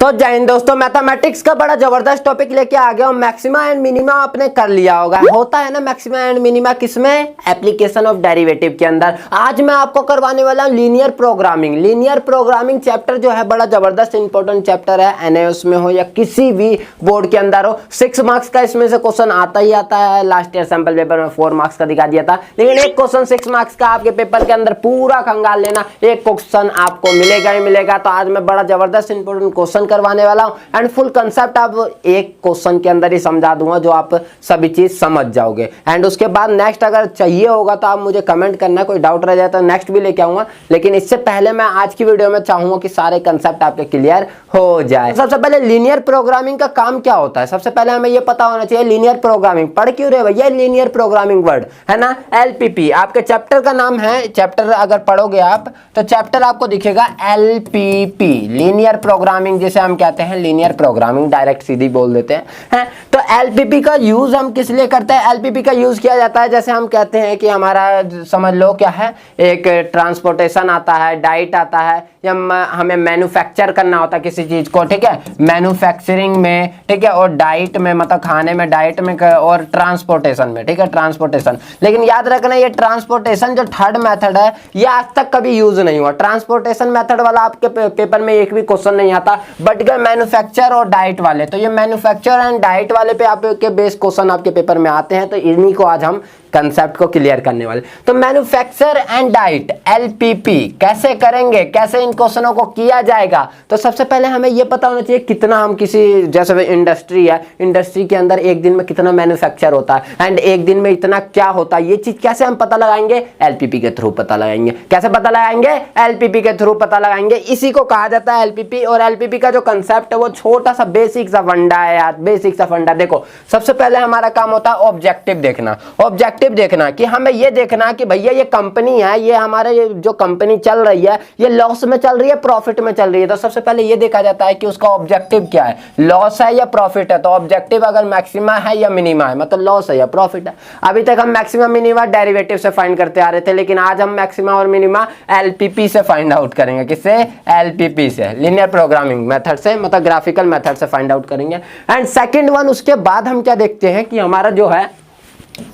तो जय हिंद दोस्तों, मैथमेटिक्स का बड़ा जबरदस्त टॉपिक लेके आ गया हूं। मैक्सिमा एंड मिनिमा आपने कर लिया होगा, होता है ना मैक्सिमा एंड मिनिमा किसमें? एप्लीकेशन ऑफ डेरिवेटिव के अंदर। आज मैं आपको करवाने वाला हूं linear programming. Linear programming chapter जो है बड़ा जबरदस्त इंपॉर्टेंट चैप्टर है, एनआईओएस में हो या किसी भी बोर्ड के अंदर हो। 6 मार्क्स का इसमें से क्वेश्चन आता ही आता है। लास्ट ईयर सैंपल पेपर में 4 मार्क्स का दिखा दिया था, लेकिन एक क्वेश्चन 6 मार्क्स का आपके पेपर के अंदर पूरा खंगाल लेना, एक क्वेश्चन आपको मिलेगा ही मिलेगा। तो आज मैं बड़ा जबरदस्त इंपॉर्टेंट क्वेश्चन करवाने वाला हूं एंड फुल कंसेप्ट आप एक क्वेश्चन के अंदर ही समझा दूंगा, जो आप सभी चीज समझ जाओगे। एंड उसके बाद नेक्स्ट अगर चाहिए होगा तो आप मुझे कमेंट करना, कोई डाउट रह जाए तो नेक्स्ट भी लेके आऊंगा। लेकिन इससे पहले मैं आज की वीडियो में चाहूंगा कि सारे कंसेप्ट आपके क्लियर हो जाए। सबसे पहले लीनियर प्रोग्रामिंग का काम क्या होता है, सबसे पहले हमें ये पता होना चाहिए। लीनियर प्रोग्रामिंग पढ़ क्यों रहे भैया? लीनियर प्रोग्रामिंग वर्ड है ना, एलपीपी आपके चैप्टर का नाम है। चैप्टर अगर पढ़ोगे आप तो चैप्टर आपको दिखेगा एलपीपी, लीनियर प्रोग्रामिंग जिसे हम कहते हैं। लीनियर प्रोग्रामिंग डायरेक्ट सीधी बोल देते हैं। तो एलपीपी का यूज हम किस लिए करते हैं? एलपीपी का यूज किया जाता है, जैसे हम कहते हैं कि हमारा समझ लो क्या है, एक ट्रांसपोर्टेशन आता है, डाइट आता है, या हमें मैन्युफैक्चर करना होता है किसी चीज को, ठीक है, मैन्युफैक्चरिंग में, ठीक है, और डाइट में मतलब खाने में, डाइट में, और ट्रांसपोर्टेशन में, ठीक है, ट्रांसपोर्टेशन। लेकिन याद रखना ये ट्रांसपोर्टेशन जो थर्ड मेथड है ये आज तक कभी यूज नहीं हुआ। ट्रांसपोर्टेशन मेथड वाला आपके पेपर में एक भी क्वेश्चन नहीं आता, बट गए मैन्युफैक्चर और डाइट वाले, तो ये मैन्युफैक्चर एंड डाइट वाले पे आपके बेस क्वेश्चन आपके पेपर में आते हैं। तो इन्हीं को आज हम कंसेप्ट को क्लियर करने वाले। तो मैन्युफैक्चर एंड डाइट एलपीपी कैसे करेंगे, कैसे इन क्वेश्चनों को किया जाएगा? तो सबसे पहले हमें यह पता होना चाहिए कितना हम किसी, जैसे इंडस्ट्री है, इंडस्ट्री के अंदर एक दिन में कितना मैन्युफैक्चर होता है एंड एक दिन में इतना क्या होता है, ये चीज कैसे हम पता लगाएंगे? एलपीपी के थ्रू पता लगाएंगे। कैसे पता लगाएंगे? एलपीपी के थ्रू पता लगाएंगे। इसी को कहा जाता है एलपीपी। और एलपीपी का जो कंसेप्ट है वो छोटा सा बेसिक सा फंडा है यार, बेसिक सा फंडा। देखो सबसे पहले हमारा काम होता है ऑब्जेक्टिव देखना। ऑब्जेक्टिव देखना कि हमें ये देखना कि भैया ये कंपनी है, ये हमारे जो कंपनी चल रही है ये लॉस में चल रही है, प्रॉफिट में चल रही है। तो सबसे पहले ये देखा जाता है कि उसका ऑब्जेक्टिव क्या है, लॉस है या प्रॉफिट है। तो ऑब्जेक्टिव अगर मैक्सिमा है या मिनिमा है, मतलब लॉस है या प्रॉफिट है। अभी तक हम मैक्सिमा मिनिमा डेरिवेटिव से फाइंड करते आ रहे थे, लेकिन आज हम मैक्सिमा और मिनिमा एलपीपी से फाइंड आउट करेंगे। किससे? एलपीपी से, लीनियर प्रोग्रामिंग मेथड से, मतलब ग्राफिकल मेथड से फाइंड आउट करेंगे। एंड सेकंड वन, उसके बाद हम क्या देखते हैं कि हमारा जो है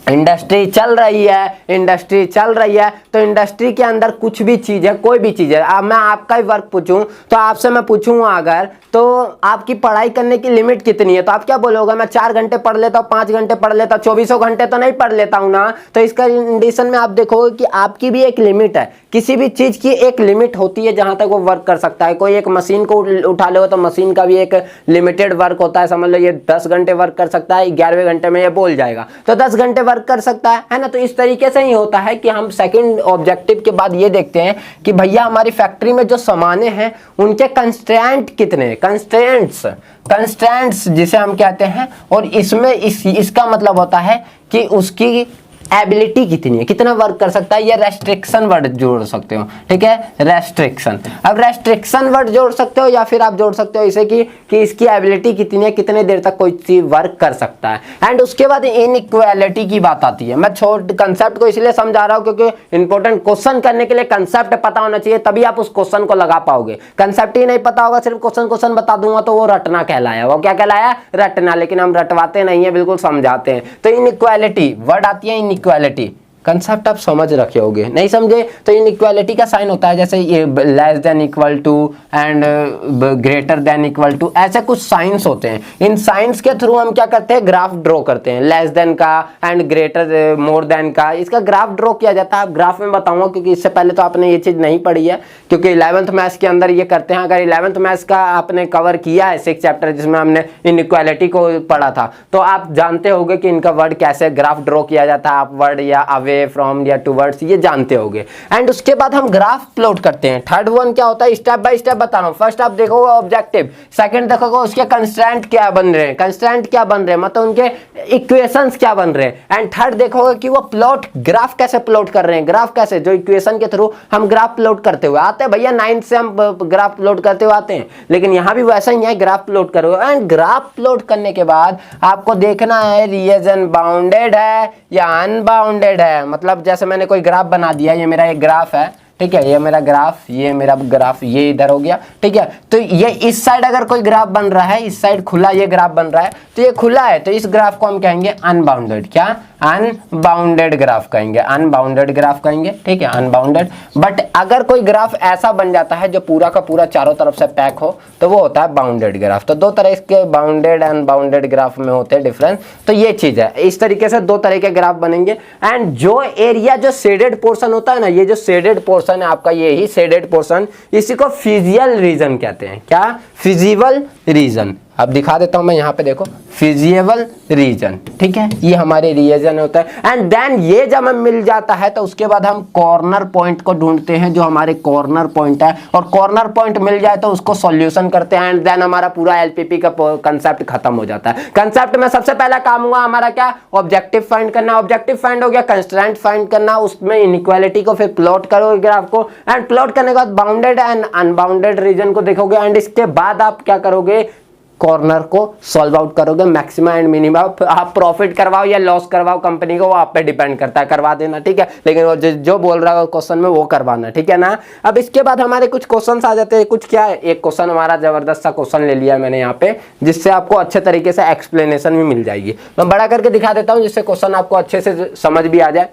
इंडस्ट्री चल रही है, इंडस्ट्री चल रही है। तो इंडस्ट्री के अंदर कुछ भी चीज है, कोई भी चीज है। अब मैं आपका ही वर्क पूछूं तो आपसे मैं पूछूंगा अगर, तो आपकी पढ़ाई करने की लिमिट कितनी है, तो आप क्या बोलोगे? मैं 4 घंटे पढ़ लेता हूँ, 5 घंटे पढ़ लेता हूँ, 24 घंटे तो नहीं पढ़ लेता हूँ ना। तो इसका कंडीशन में आप देखोगे कि आपकी भी एक लिमिट है, किसी भी चीज की एक लिमिट होती है जहां तक वो वर्क कर सकता है। कोई एक मशीन को उठा लो तो मशीन का भी एक लिमिटेड वर्क होता है। समझ लो ये 10 घंटे वर्क कर सकता है, 11वें घंटे में ये बोल जाएगा, तो 10 घंटे वर्क कर सकता है ना। तो इस तरीके से ही होता है कि हम सेकंड ऑब्जेक्टिव के बाद ये देखते हैं कि भैया हमारी फैक्ट्री में जो सामाने हैं उनके कंस्ट्रेंट कितने, कंस्ट्रेंट्स जिसे हम कहते हैं। और इसमें इसका मतलब होता है कि उसकी एबिलिटी कितनी है, कितना वर्क कर सकता है। ये रेस्ट्रिक्शन वर्ड जोड़ सकते हो, ठीक है, रेस्ट्रिक्शन। अब रेस्ट्रिक्शन वर्ड जोड़ सकते हो या फिर आप जोड़ सकते हो इसे कि इसकी एबिलिटी कितनी है, कितने देर तक कोई चीज वर्क कर सकता है। एंड उसके बाद इनइक्वालिटी की बात आती है। मैं छोटे कंसेप्ट को इसलिए समझा रहा हूं क्योंकि इंपॉर्टेंट क्वेश्चन करने के लिए कंसेप्ट पता होना चाहिए, तभी आप उस क्वेश्चन को लगा पाओगे। कंसेप्ट ही नहीं पता होगा, सिर्फ क्वेश्चन बता दूंगा तो वो रटना कहलाया। वो क्या कहलाया? रटना। लेकिन हम रटवाते नहीं है, बिल्कुल समझाते हैं। तो इनइक्वालिटी वर्ड आती है, इक्वालिटी कंसेप्ट आप समझ रखे होगे, नहीं समझे तो इनइक्वालिटी का साइन होता है, जैसे ये less than equal to and greater than equal to, ऐसे कुछ साइंस होते हैं। इन साइंस के थ्रू हम क्या करते हैं? ग्राफ ड्रॉ करते हैं, लेस देन का एंड ग्रेटर मोर देन का, इसका ग्राफ ड्रॉ किया जाता है। आप ग्राफ में बताऊंगा क्योंकि इससे पहले तो आपने ये चीज नहीं पढ़ी है, क्योंकि 11th मैथ्स के अंदर ये करते हैं। अगर 11th मैथ्स का आपने कवर किया है 6 चैप्टर जिसमें हमने इनइक्वालिटी को पढ़ा था, तो आप जानते होंगे कि इनका वर्ड कैसे ग्राफ ड्रॉ किया जाता है। आप वर्ड या अवे फ्रॉम या टूवर्ड्स ये जानते होंगे। एंड उसके बाद हम ग्राफ प्लॉट करते हैं। थर्ड वन क्या होता है? स्टेप बाय स्टेप बता रहा हूं। फर्स्ट आप देखोगे ऑब्जेक्टिव, सेकंड देखोगे उसके कंस्ट्रेंट क्या बन रहे हैं, कंस्ट्रेंट क्या बन रहे हैं, मतलब उनके इक्वेशंस क्या बन रहे हैं। एंड थर्ड देखोगे कि वो प्लॉट ग्राफ कैसे प्लॉट कर रहे हैं। ग्राफ कैसे? जो इक्वेशन के थ्रू हम ग्राफ प्लॉट करते हुए आते हैं भैया, 9th से हम ग्राफ प्लॉट करते हुए आते हैं, लेकिन यहां भी वैसा ही है, ग्राफ प्लॉट करोगे। एंड ग्राफ प्लॉट करने के बाद आपको देखना है रीजन बाउंडेड है या अनबाउंडेड है। मतलब जैसे मैंने कोई ग्राफ बना दिया, ये मेरा एक ग्राफ है, ठीक है, ये मेरा ग्राफ, ये मेरा ग्राफ, ये इधर हो गया, ठीक है। तो ये इस साइड अगर कोई ग्राफ बन रहा है, इस साइड खुला ये ग्राफ बन रहा है, तो ये खुला है, तो इस ग्राफ को हम कहेंगे अनबाउंडेड। क्या? अनबाउंडेड ग्राफ कहेंगे, अनबाउंडेड ग्राफ कहेंगे, ठीक है, अनबाउंडेड। बट अगर कोई ग्राफ ऐसा बन जाता है जो पूरा का पूरा चारों तरफ से पैक हो, तो वो होता है बाउंडेड ग्राफ। तो दो तरह के बाउंडेड अनबाउंडेड ग्राफ में होते हैं डिफरेंस। तो ये चीज है, इस तरीके से दो तरह के ग्राफ बनेंगे। एंड जो एरिया, जो शेडेड पोर्शन होता है ना, ये जो शेडेड पोर्शन है आपका, ये ही शेडेड पोर्शन, इसी को फिजियल रीजन कहते हैं। क्या? Feasible region. अब दिखा देता हूं मैं, यहाँ पे देखो, फिजिबल रीजन, ठीक है, ये हमारे रीजन होता है। एंड देन ये जब हमें मिल जाता है तो उसके बाद हम कॉर्नर पॉइंट को ढूंढते हैं, जो हमारे कॉर्नर पॉइंट है, और कॉर्नर पॉइंट मिल जाए तो उसको सॉल्यूशन करते हैं। एंड देन हमारा पूरा एलपीपी का कंसेप्ट खत्म हो जाता है। कंसेप्ट में सबसे पहला काम हुआ हमारा क्या? ऑब्जेक्टिव फाइंड करना। ऑब्जेक्टिव फाइंड हो गया, कंस्ट्रेंट फाइंड करना, उसमें इनइक्वालिटी को फिर प्लॉट करो ग्राफ को, एंड प्लॉट करने के बाद बाउंडेड एंड अनबाउंडेड रीजन को देखोगे। एंड इसके बाद आप क्या करोगे? कॉर्नर को सॉल्व आउट करोगे, मैक्सिमा एंड मिनिमा। आप प्रॉफिट करवाओ या लॉस करवाओ कंपनी को, वो आप पे डिपेंड करता है, करवा देना, ठीक है। लेकिन वो जो बोल रहा है क्वेश्चन में वो करवाना, ठीक है ना। अब इसके बाद हमारे कुछ क्वेश्चंस आ जाते हैं। कुछ क्या है, एक क्वेश्चन हमारा जबरदस्त सा क्वेश्चन ले लिया है मैंने यहाँ पे, जिससे आपको अच्छे तरीके से एक्सप्लेनेशन भी मिल जाएगी। मैं बड़ा करके दिखा देता हूँ जिससे क्वेश्चन आपको अच्छे से समझ भी आ जाए।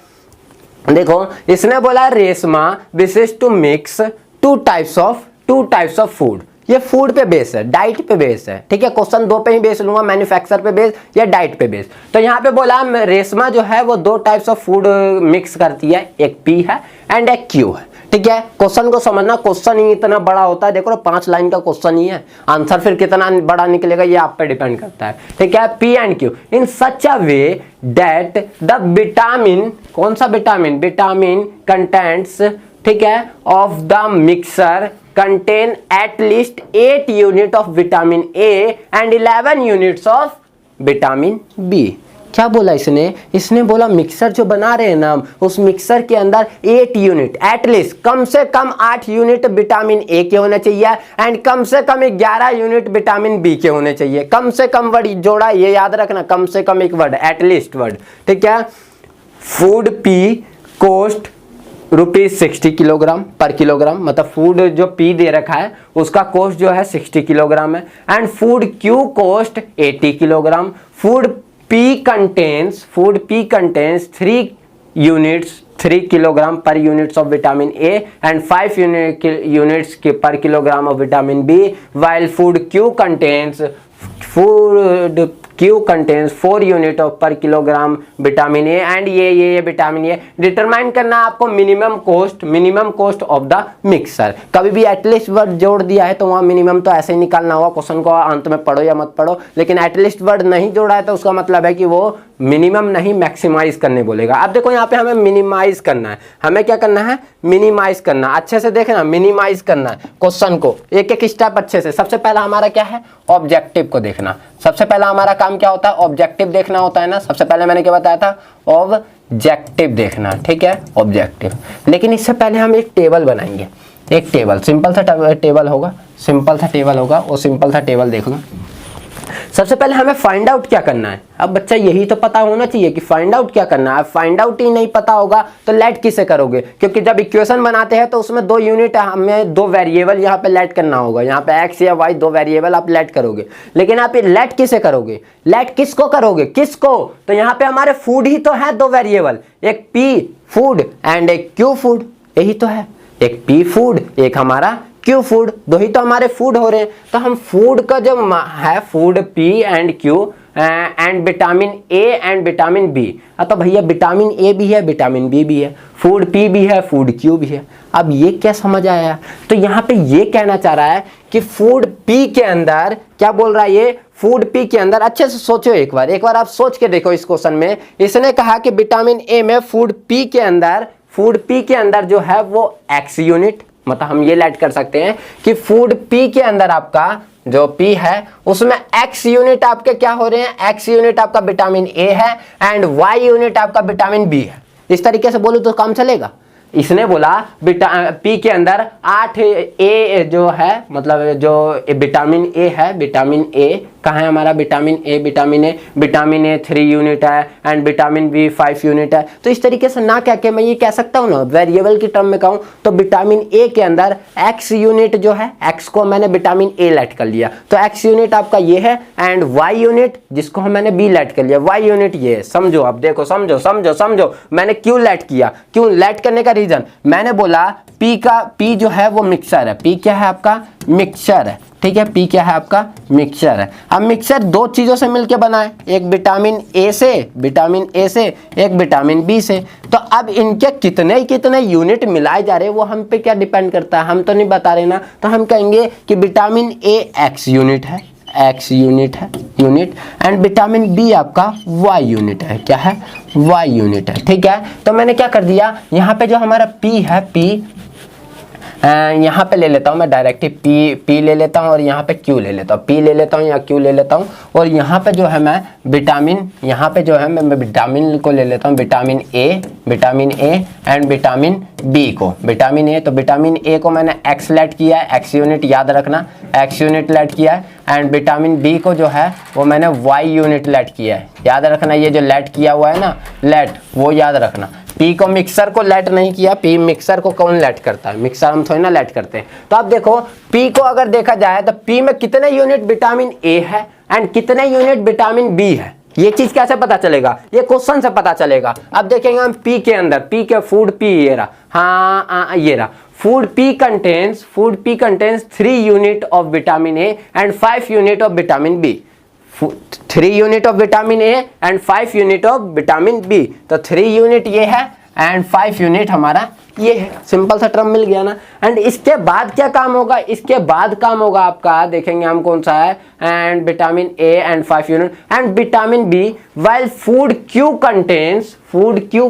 देखो, इसने बोला Reshma wishes to mix two types of food. ये फूड पे बेस है, डाइट पे बेस है, ठीक है। क्वेश्चन दो पे ही बेस लूंगा, मैन्युफैक्चर पे बेस या डाइट पे बेस। तो यहाँ पे बोला रेशमा जो है वो दो टाइप्स ऑफ फूड मिक्स करती है, एक पी है एंड एक क्यू है, ठीक है। क्वेश्चन को समझना, क्वेश्चन ही इतना बड़ा होता है, देखो 5 लाइन का क्वेश्चन ही है, आंसर फिर कितना बड़ा निकलेगा ये आप पे डिपेंड करता है, ठीक है। P and Q in such a way that the vitamin, कौन सा विटामिन? विटामिन कंटेंट्स, ठीक है, of the mixer contain at least 8 unit of vitamin A and 11 units of vitamin B। क्या बोला इसने? इसने बोला मिक्सर जो बना रहे हैं ना हम, उस मिक्सर के अंदर 8 यूनिट, एटलीस्ट कम से कम 8 यूनिट विटामिन ए के होने चाहिए, एंड कम से कम 11 यूनिट विटामिन बी के होने चाहिए। कम से कम वर्ड जोड़ा, ये याद रखना, कम से कम एक वर्ड, एटलीस्ट वर्ड, ठीक है। Food P cost ₹60 kilogram per kilogram, मतलब फूड जो पी दे रखा है उसका कॉस्ट जो है 60 किलोग्राम है। And food Q cost 80 kilogram. Food P contains 3 units 3 kilogram per units of vitamin A and 5 units per kilogram of vitamin B, while food Q contains 4 unit of per kilogram vitamin A and ये vitamin A. Determine करना आपको minimum cost of the mixer. कभी भी at least word जोड़ दिया है तो वहां मिनिमम तो ऐसे ही निकालना होगा, क्वेश्चन को अंत में पढ़ो या मत पढ़ो। लेकिन एटलीस्ट वर्ड नहीं जोड़ा है तो उसका मतलब है कि वो मिनिमम नहीं मैक्सिमाइज करने बोलेगा। अब देखो यहाँ पे हमें मिनिमाइज करना है, हमें क्या करना है? मिनिमाइज करना। अच्छे से देखना, मिनिमाइज करना है क्वेश्चन को, एक एक स्टेप अच्छे से। सबसे पहला हमारा क्या है? ऑब्जेक्टिव को देखना। सबसे पहला हमारा काम क्या होता है? ऑब्जेक्टिव देखना होता है ना। सबसे पहले मैंने क्या बताया था? ऑब्जेक्टिव देखना, ठीक है, ऑब्जेक्टिव। लेकिन इससे पहले हम एक टेबल बनाएंगे, एक टेबल, सिंपल सा टेबल होगा, वो सिंपल सा टेबल देख लो। सबसे पहले हमें फाइंड आउट क्या करना है। अब बच्चा यही तो पता होना चाहिए कि फाइंड आउट क्या करना है। फाइंड आउट ही नहीं पता होगा तो लेट किसे करोगे? क्योंकि जब इक्वेशन बनाते हैं तो उसमें 2 यूनिट, हमें 2 वेरिएबल यहाँ पे लेट करना होगा। यहाँ पे एक्स या वाई 2 वेरिएबल आप लेट करोगे, लेकिन आप ये लेट किसे करोगे? लेट किसको करोगे? किसको? तो यहाँ पे हमारे फूड ही तो है 2 वेरिएबल, एक पी फूड एंड एक क्यू फूड, यही तो है। एक पी फूड, एक हमारा क्यू फूड, 2 ही तो हमारे फूड हो रहे हैं। तो हम फूड का जो है, food P and Q and vitamin A and vitamin B, तो भैया विटामिन ए भी है, विटामिन बी भी है, फूड पी भी है, फूड क्यू भी है। अब ये क्या समझ आया? तो यहाँ पे ये कहना चाह रहा है कि फूड पी के अंदर, क्या बोल रहा है ये? फूड पी के अंदर, अच्छे से सोचो एक बार आप सोच के देखो इस क्वेश्चन में। इसने कहा कि विटामिन ए में फूड पी के अंदर जो है वो एक्स यूनिट, मतलब हम ये लेट कर सकते हैं कि फूड पी के अंदर आपका जो पी है उसमें एक्स यूनिट आपके क्या हो रहे हैं? एक्स यूनिट आपका विटामिन ए है एंड वाई यूनिट आपका विटामिन बी है। इस तरीके से बोलूं तो काम चलेगा। इसने बोला पी के अंदर 8 ए जो है, मतलब जो विटामिन ए है, विटामिन ए कहाँ है हमारा विटामिन ए 3 यूनिट है एंड विटामिन बी 5 यूनिट है। तो इस तरीके से ना क्या मैं ये कह सकता हूँ ना, वेरिएबल की टर्म में कहूँ तो विटामिन ए के अंदर एक्स यूनिट जो है, एक्स को मैंने विटामिन ए लेट कर लिया, तो एक्स यूनिट आपका ये है एंड वाई यूनिट जिसको मैंने बी लेट कर लिया, वाई यूनिट ये है। समझो, अब देखो, समझो मैंने क्यों लेट किया, क्यों लेट करने का रीजन, मैंने बोला पी जो है वो मिक्सर है, पी क्या है आपका मिक्सचर है, ठीक है, पी क्या है आपका मिक्सचर है। अब मिक्सचर दो चीजों से मिलके बना है, एक विटामिन ए से, एक विटामिन बी से। तो अब इनके कितने यूनिट मिलाए जा रहे हैं वो हम पे क्या डिपेंड करता है, हम तो नहीं बता रहे ना, तो हम कहेंगे कि विटामिन ए एक्स यूनिट है, एंड विटामिन बी आपका वाई यूनिट है, क्या है वाई यूनिट है, ठीक है। तो मैंने क्या कर दिया, यहाँ पे जो हमारा पी है, पी यहाँ पे ले लेता हूँ मैं डायरेक्टली, पी ले लेता हूँ और यहाँ पे क्यू ले लेता हूँ, पी ले लेता हूँ या क्यू ले लेता हूँ, और यहाँ पे जो है मैं विटामिन, यहाँ पे जो है मैं विटामिन को ले लेता हूँ, vitamin A and vitamin B को, विटामिन ए, तो विटामिन ए को मैंने एक्स लेट किया है, एक्स यूनिट याद रखना, एक्स यूनिट लेट किया है, एंड विटामिन बी को जो है वो मैंने वाई यूनिट लेट किया है, याद रखना, ये जो लेट किया हुआ है ना, लेट, वो याद रखना। पी को मिक्सर को लेट नहीं किया, पी मिक्सर को कौन लेट करता है, मिक्सर हम थोड़ी ना लेट करते हैं। तो अब देखो पी को अगर देखा जाए तो पी में कितने यूनिट विटामिन ए है एंड कितने यूनिट विटामिन बी है, ये चीज कैसे पता चलेगा, ये क्वेश्चन से पता चलेगा। अब देखेंगे हम पी के अंदर, पी के फूड पी ये रहा, हाँ ये रहा, food P contains 3 unit of vitamin A and 5 unit of vitamin B. 3 unit of vitamin A and 5 unit of vitamin B. तो 3 unit ये है and 5 unit हमारा ये है, सिंपल सा टर्म मिल गया ना। एंड इसके बाद क्या काम होगा, इसके बाद काम होगा आपका, देखेंगे हम कौन सा है, and vitamin A and 5 unit and vitamin B, while food Q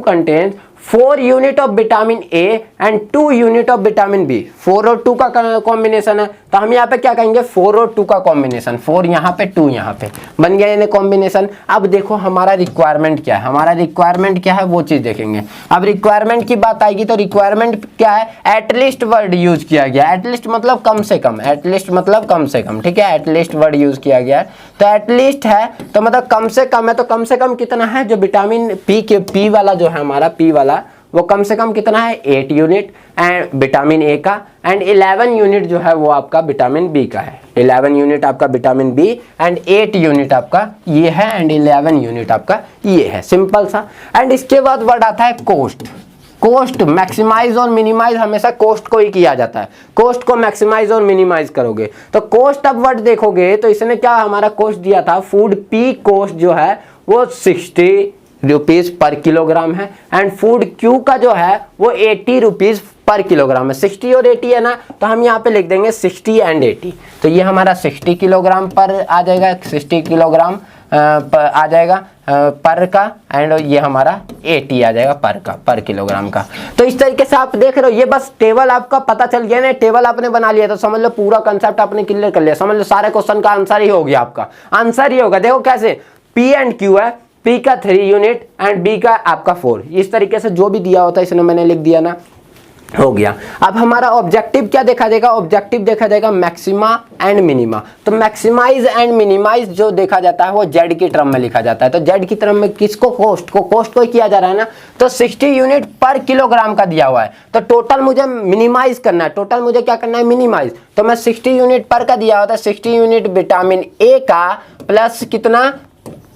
contains 4 unit of vitamin A and 2 unit of vitamin B. 4 और 2 का कॉम्बिनेशन है, तो हम यहाँ पे क्या कहेंगे, 4 और 2 का कॉम्बिनेशन, 4 यहाँ पे 2 यहाँ पे, बन गया यानी कॉम्बिनेशन। अब देखो हमारा रिक्वायरमेंट क्या है, हमारा रिक्वायरमेंट क्या है वो चीज देखेंगे। अब रिक्वायरमेंट की बात आएगी तो रिक्वायरमेंट क्या है, एटलीस्ट वर्ड यूज किया गया, एटलीस्ट मतलब कम से कम, एटलीस्ट मतलब कम से कम, ठीक है, एटलीस्ट वर्ड यूज किया गया है। तो एटलीस्ट है तो मतलब कम से कम है, तो कम से कम कितना है, जो विटामिन पी के, पी वाला जो है हमारा, पी वाला वो कम से कम कितना है, 8 यूनिट एंड विटामिन ए का, एंड 11 यूनिट जो है वो आपका विटामिन बी का है, 11 यूनिट आपका विटामिन बी एंड 8 यूनिट आपका ये है एंड 11 यूनिट आपका ये है, सिंपल सा। एंड इसके बाद वर्ड आता है कोस्ट, मैक्सिमाइज और मिनिमाइज हमेशा कोस्ट को ही किया जाता है, कोस्ट को मैक्सिमाइज और मिनिमाइज करोगे तो कोस्ट। अब वर्ड देखोगे तो इसने क्या हमारा कोस्ट दिया था, फूड पी कोस्ट जो है वो 60 रुपीज पर किलोग्राम है एंड फूड क्यू का जो है वो 80 रुपीज पर किलोग्राम है। 60 और 80 है ना, तो हम यहाँ पे लिख देंगे 60 एंड 80, तो ये हमारा 60 किलोग्राम पर आ जाएगा, 60 किलोग्राम आ जाएगा पर का, एंड ये हमारा 80 आ जाएगा पर किलोग्राम का। तो इस तरीके से आप देख रहे हो, ये बस टेबल आपका पता चल गया ना, टेबल आपने बना लिया तो समझ लो पूरा कंसेप्ट आपने क्लियर कर लिया, समझ लो सारे क्वेश्चन का आंसर ही हो गया, आपका आंसर ही होगा। देखो कैसे, पी एंड क्यू है, पी का 3 यूनिट एंड बी का आपका 4, इस तरीके से जो भी दिया होता है इसने मैंने लिख दिया ना, हो गया। अब हमारा ऑब्जेक्टिव क्या देखा जाएगा, ऑब्जेक्टिव देखा जाएगा मैक्सिमा एंड मिनिमा। तो मैक्सिमाइज एंड मिनिमाइज जो देखा जाता है वो जेड की टर्म में लिखा जाता है, तो जेड की टर्म में किसको, कोस्ट को ही किया जा रहा है ना। तो 60 यूनिट पर किलोग्राम का दिया हुआ है, तो टोटल मुझे मिनिमाइज करना है, टोटल मुझे क्या करना है, मिनिमाइज। तो मैं 60 यूनिट पर का दिया होता है, 60 यूनिट विटामिन ए का प्लस कितना,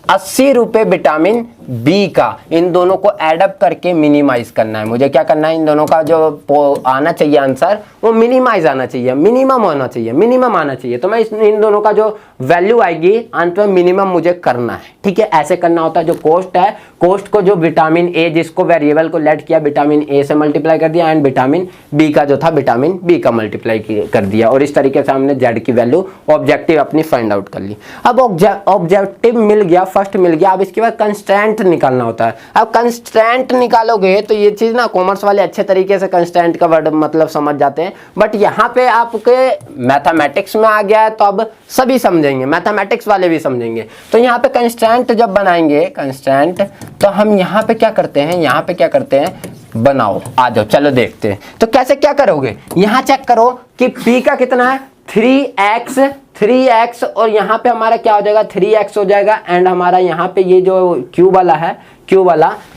80 रुपए विटामिन बी का, इन दोनों को एडअप करके मिनिमाइज करना है मुझे। क्या करना है, इन दोनों का जो आना चाहिए आंसर वो मिनिमाइज आना चाहिए, मिनिमम होना चाहिए, मिनिमम आना चाहिए। तो मैं इन दोनों का जो वैल्यू आएगी अंत में मिनिमम मुझे करना है, ठीक है, ऐसे करना होता है। जो कोस्ट है, कोस्ट को जो विटामिन ए जिसको वेरिएबल को लेट किया विटामिन ए से मल्टीप्लाई कर दिया एंड विटामिन बी का जो था विटामिन बी का मल्टीप्लाई कर दिया, और इस तरीके से हमने जेड की वैल्यू ऑब्जेक्टिव अपनी फाइंड आउट कर ली। अब ऑब्जेक्टिव मिल गया, फर्स्ट मिल गया। अब इसके बाद कंस्टेंट निकालना होता है। अब कंस्टेंट निकालोगे तो ये चीज ना कॉमर्स वाले अच्छे तरीके से कंस्टेंट का वर्ड मतलब समझ जाते हैं, बट यहाँ पे आपके मैथमेटिक्स में आ गया है तो अब सभी समझेंगे, मैथमेटिक्स वाले भी समझेंगे। तो यहाँ पे कंस्टेंट जब बनाएंगे, कंस्टेंट, तो हम यहाँ पे क्या करते हैं, यहाँ पे क्या करते हैं, बनाओ, आ जाओ चलो देखते हैं। तो कैसे क्या करोगे, यहाँ चेक करो कि P का कितना है, 3x और यहाँ पे हमारा क्या हो जाएगा 3x हो जाएगा। एंड हमारा यहाँ पे ये जो क्यू वाला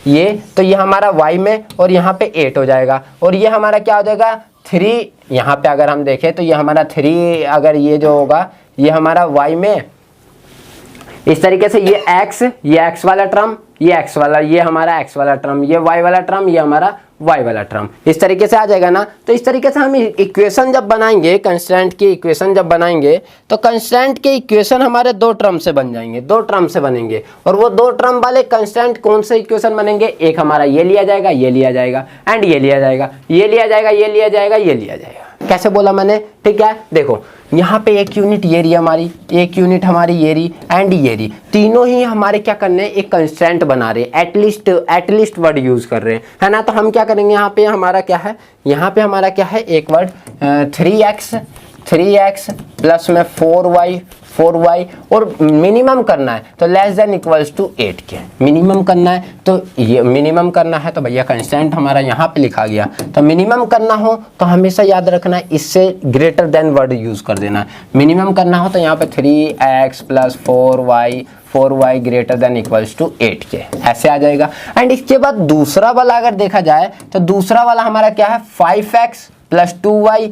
ये, तो ये हमारा y में और यहाँ पे 8 हो जाएगा। और ये हमारा क्या हो जाएगा 3, यहाँ पे अगर हम देखें तो ये हमारा 3, अगर ये जो होगा ये हमारा y में इस तरीके से, ये x वाला टर्म, ये x वाला, ये हमारा x वाला टर्म, ये y वाला टर्म, ये हमारा y वाला टर्म, इस तरीके से आ जाएगा ना। तो इस तरीके से हम इक्वेशन जब बनाएंगे, कंस्टेंट की इक्वेशन जब बनाएंगे तो कंस्टेंट के इक्वेशन हमारे 2 टर्म से बन जाएंगे, 2 टर्म से बनेंगे। और वो 2 टर्म वाले कंस्टेंट कौन से इक्वेशन बनेंगे, एक हमारा ये लिया जाएगा, ये लिया जाएगा, एंड ये लिया जाएगा, ये लिया जाएगा, ये लिया जाएगा, ये लिया जाएगा। कैसे बोला मैंने, ठीक है। देखो यहाँ पे एक यूनिट ये रही हमारी, एक यूनिट हमारी ये रही, एंड ये रही, तीनों ही हमारे क्या करने, एक कंस्टेंट बना रहे, एटलीस्ट वर्ड यूज कर रहे हैं, है ना। तो हम क्या करेंगे, यहाँ पे हमारा क्या है, यहाँ पे हमारा क्या है, एक वर्ड 3x प्लस में 4y और मिनिमम करना है तो लेस देन इक्वल्स टू 8 के, मिनिमम करना है तो ये मिनिमम करना है तो भैया कंस्टेंट हमारा यहाँ पे लिखा गया। तो मिनिमम करना हो तो हमेशा याद रखना है इससे ग्रेटर देन वर्ड यूज कर देना है। मिनिमम करना हो तो यहाँ पे 3x plus 4y greater than equals to 8 के, ऐसे आ जाएगा। एंड इसके बाद दूसरा वाला अगर देखा जाए तो दूसरा वाला हमारा क्या है 5x plus 2y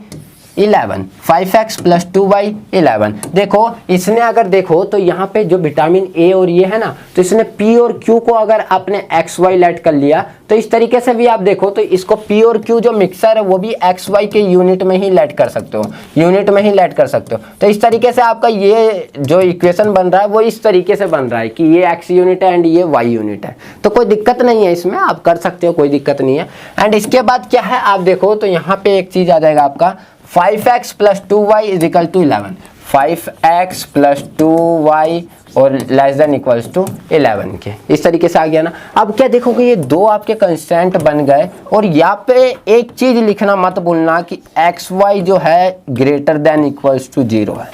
11, 5x plus 2y 11। देखो इसने अगर देखो तो यहाँ पे जो विटामिन ए और ये है ना, तो इसने p और q को अगर आपने xy लेट कर लिया तो इस तरीके से भी आप देखो तो इसको p और q जो मिक्सर है वो भी xy के यूनिट में ही लेट कर सकते हो, यूनिट में ही लेट कर सकते हो। तो इस तरीके से आपका ये जो इक्वेशन बन रहा है वो इस तरीके से बन रहा है कि ये x यूनिट है एंड ये y यूनिट है। तो कोई दिक्कत नहीं है इसमें, आप कर सकते हो, कोई दिक्कत नहीं है। एंड इसके बाद क्या है आप देखो तो यहाँ पे एक चीज आ जाएगा आपका 5x plus 2y is equal to 11, 5x plus 2y और लेस देन इक्वल्स टू 11 के, इस तरीके से आ गया ना। अब क्या देखोगे ये 2 आपके कंस्टेंट बन गए। और यहाँ पे एक चीज लिखना मत भूलना कि xy जो है ग्रेटर देन इक्वल्स टू 0 है।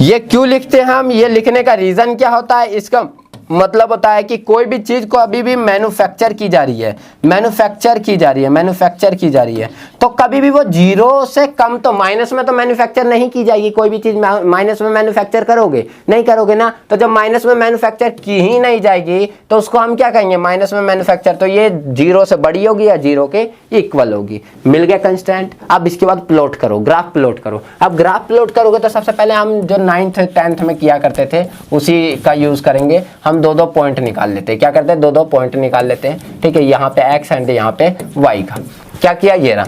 ये क्यों लिखते हैं हम, ये लिखने का रीजन क्या होता है, इसका मतलब होता है कि कोई भी चीज को अभी भी मैन्युफैक्चर की जा रही है, मैन्युफैक्चर की जा रही है तो कभी भी वो 0 से कम, तो माइनस में तो मैन्युफैक्चर नहीं की जाएगी। कोई भी चीज माइनस में मैन्युफैक्चर करोगे, नहीं करोगे ना। तो जब माइनस में मैन्युफैक्चर की ही नहीं जाएगी तो उसको हम क्या कहेंगे, माइनस में मैन्युफैक्चर। तो ये 0 से बड़ी होगी या 0 के इक्वल होगी। मिल गया कंस्टेंट। अब इसके बाद प्लॉट करो, ग्राफ प्लॉट करो। अब ग्राफ प्लॉट करोगे तो सबसे पहले हम जो 9th 10th में किया करते थे उसी का यूज करेंगे। हम 2 पॉइंट निकाल लेते हैं, क्या करते हैं 2 पॉइंट निकाल लेते हैं, ठीक है। यहाँ पे x एंड यहाँ पे y का क्या किया, ये रहा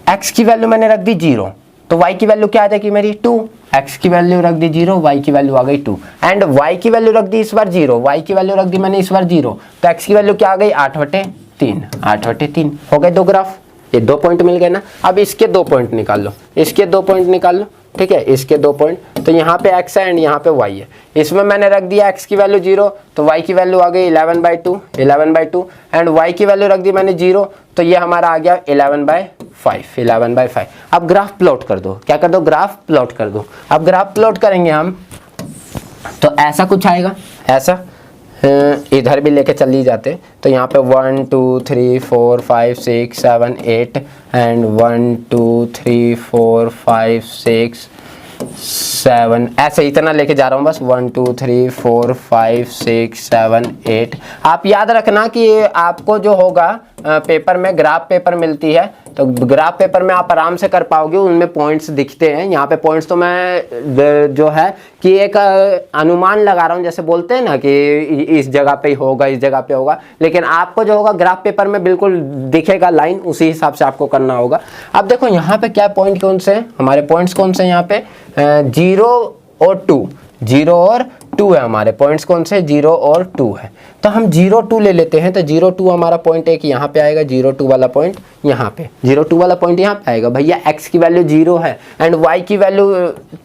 x की वैल्यू मैंने रख दी 0 तो y की वैल्यू क्या आ जाएगी मेरी 2, x की वैल्यू रख दी 0, y की वैल्यू आ गई 2 एंड y की वैल्यू रख दी इस बार 0, y की वैल्यू रख दी मैंने इस बार 0 तो x की वैल्यू क्या आ गई 8/3 हो गए 2 ग्राफ। ये 2 पॉइंट मिल गए ना। अब इसके 2 पॉइंट निकाल लो, इसके 2 पॉइंट निकाल लो, ठीक है। इसके 2 पॉइंट तो यहाँ पे x है एंड यहाँ पे y है। इसमें मैंने रख दिया x की वैल्यू 0 तो y की वैल्यू आ गई 11/2 एंड y की वैल्यू रख दी मैंने 0 तो ये हमारा आ गया 11/5। अब ग्राफ प्लॉट कर दो, क्या कर दो, ग्राफ प्लॉट कर दो। अब ग्राफ प्लॉट करेंगे हम तो ऐसा कुछ आएगा, ऐसा इधर भी लेके चल ही जाते तो यहाँ पे 1 2 3 4 5 6 7 8 एंड 1 2 3 4 5 6 7 ऐसे इतना लेके जा रहा हूँ बस 1 2 3 4 5 6 7 8। आप याद रखना कि आपको जो होगा पेपर में ग्राफ पेपर मिलती है तो ग्राफ पेपर में आप आराम से कर पाओगे, उनमें पॉइंट्स दिखते हैं। यहाँ पे पॉइंट्स तो मैं जो है कि एक अनुमान लगा रहा हूँ, जैसे बोलते हैं ना कि इस जगह पे होगा, इस जगह पे होगा, लेकिन आपको जो होगा ग्राफ पेपर में बिल्कुल दिखेगा लाइन, उसी हिसाब से आपको करना होगा। अब देखो यहाँ पे क्या पॉइंट कौन से हैं, हमारे पॉइंट्स कौन से हैं, यहाँ पे 0 और 2, 0 और 2 है हमारे पॉइंट्स कौन से, 0 और 2 है। तो हम 0 2 ले लेते हैं तो 0 2 हमारा पॉइंट एक यहाँ पे आएगा, 0 2 वाला पॉइंट यहाँ पे, 0 2 वाला पॉइंट यहाँ पे आएगा। भैया x की वैल्यू 0 है एंड y की वैल्यू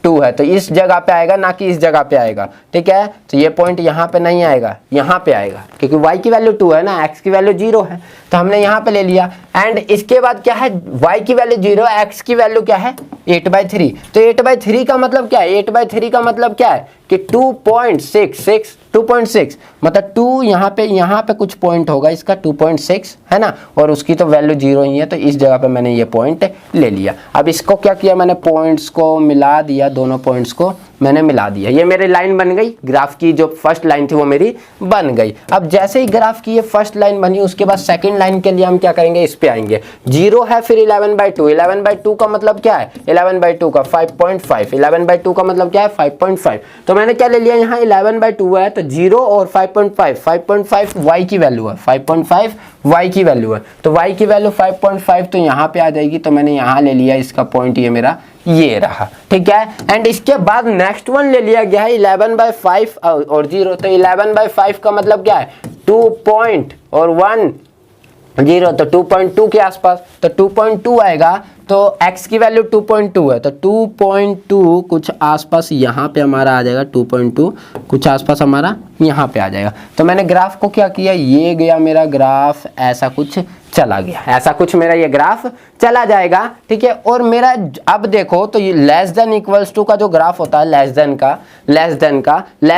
2 है तो इस जगह पे आएगा ना कि इस जगह पे आएगा, ठीक है। तो ये पॉइंट यहाँ पे नहीं आएगा, यहाँ पे आएगा क्योंकि y की वैल्यू 2 है ना, x की वैल्यू 0 है तो हमने यहाँ पे ले लिया। एंड इसके बाद क्या है, y की वैल्यू 0, x की वैल्यू क्या है 8/3। तो 8/3 का मतलब क्या है, 8/3 का मतलब क्या है कि 2.66 2.6 मतलब 2 यहाँ पे कुछ पॉइंट होगा इसका 2.6 है ना, और उसकी तो वैल्यू 0 ही है, तो इस जगह पे मैंने ये पॉइंट ले लिया। अब इसको क्या किया मैंने, पॉइंट्स को मिला दिया, दोनों पॉइंट्स को मैंने मिला दिया, ये मेरी लाइन बन गई, ग्राफ की जो फर्स्ट लाइन थी वो मेरी बन गई। अब जैसे ही ग्राफ की ये फर्स्ट लाइन बनी उसके बाद सेकंड लाइन के लिए हम क्या करेंगे, इस पे आएंगे, 0 है फिर 11/2, 11/2 का मतलब क्या है, 11/2 का 5.5, 11/2 का मतलब क्या है 5.5, तो मैंने क्या ले लिया यहाँ 11/2 है तो 0 और 5.5, 5.5 y की वैल्यू है, 5.5 y की वैल्यू है, तो y की वैल्यू 5.5 तो यहाँ पे आ जाएगी, तो मैंने यहाँ ले लिया इसका पॉइंट, ये मेरा ये रहा, ठीक है। एंड इसके बाद नेक्स्ट वन ले लिया गया है 11/5 और 0, तो 11/5 का मतलब क्या है 2 पॉइंट और 1 0, तो 2.2 के आसपास, तो 2.2 आएगा, तो x की वैल्यू 2.2 है, तो 2.2 कुछ आसपास यहाँ पे हमारा आ जाएगा, 2.2 कुछ आसपास हमारा यहाँ पे आ जाएगा। तो मैंने ग्राफ को क्या किया, ये गया मेरा ग्राफ ऐसा कुछ चला गया, ऐसा कुछ मेरा ये ग्राफ चला जाएगा, ठीक है। और मेरा अब देखो तो ये लेस देन इक्वल्स टू का जो ग्राफ होता है, लेस